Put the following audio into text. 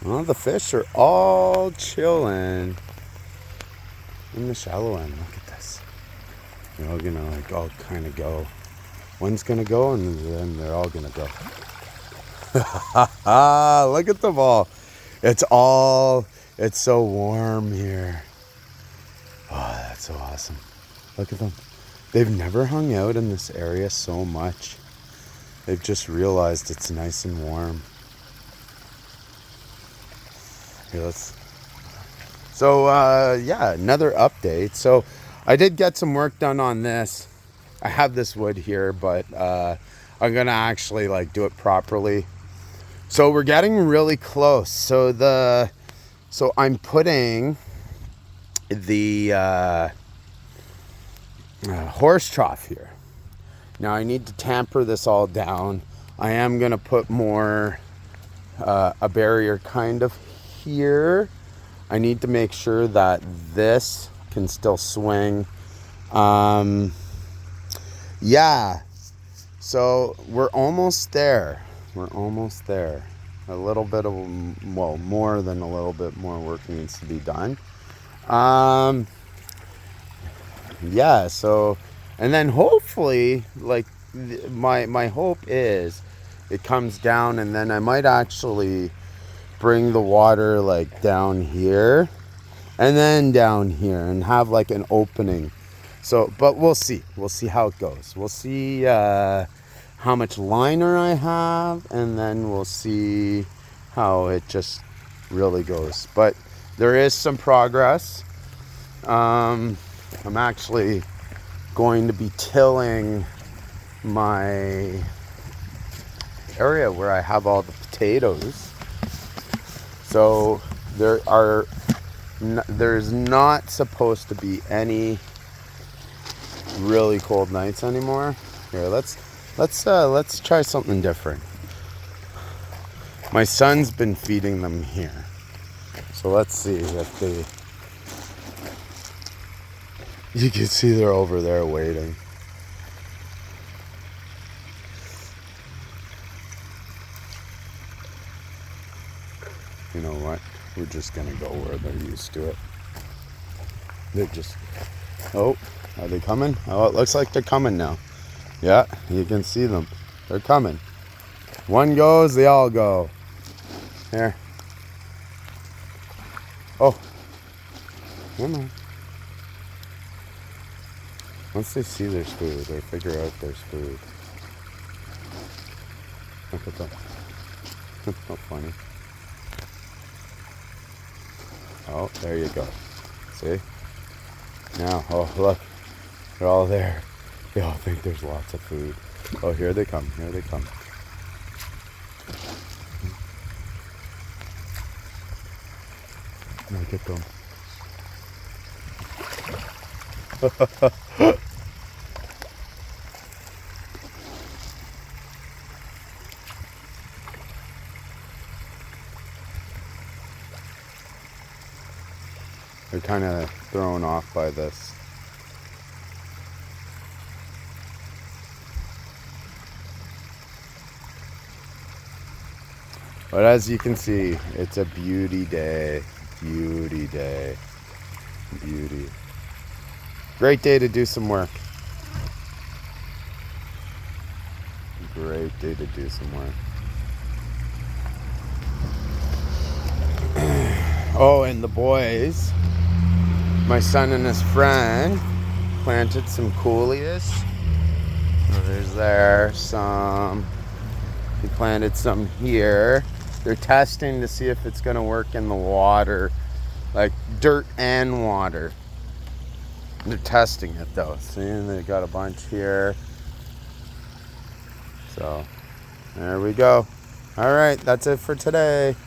Well, the fish are all chilling in the shallow end. Look at this. They're all gonna like all kind of go. One's gonna go and then they're all gonna go. Ah, look at them all. It's so warm here. Oh, that's so awesome. Look at them. They've never hung out in this area so much. They've just realized it's nice and warm. Here, yeah, another update. So I did get some work done on this. I have this wood here, but I'm gonna actually like do it properly. So we're getting really close. So I'm putting the horse trough here. Now I need to tamper this all down. I am gonna put more a barrier kind of here. I need to make sure that this can still swing. Yeah, so we're almost there. We're almost there. A little bit of, well, more than a little bit more work needs to be done. Yeah, so, and then hopefully, like, my hope is it comes down, and then I might actually bring the water like down here and then down here and have like an opening. So, but we'll see how it goes. We'll see how much liner I have, and then we'll see how it just really goes. But there is some progress. I'm actually going to be tilling my area where I have all the potatoes. So there's not supposed to be any really cold nights anymore. Here, let's try something different. My son's been feeding them here, so let's see if they. You can see they're over there waiting. You know what? We're just gonna go where they're used to it. They're just. Oh, are they coming? Oh, it looks like they're coming now. Yeah, you can see them. They're coming. One goes, they all go. Here. Oh. Come on. Once they see there's food, they figure out there's food. Look at that. How funny. Oh, there you go. See? Now, oh, look. They're all there. They all think there's lots of food. Oh, here they come. Here they come. Look at them. They're kind of thrown off by this. But as you can see, it's a beauty day. Beauty day. Beauty. Great day to do some work. Great day to do some work. Oh, and the boys, my son and his friend, planted some coolies. Oh, there's some. He planted some here. They're testing to see if it's going to work in the water, like dirt and water. They're testing it though. See, they got a bunch here. So, there we go. All right, that's it for today.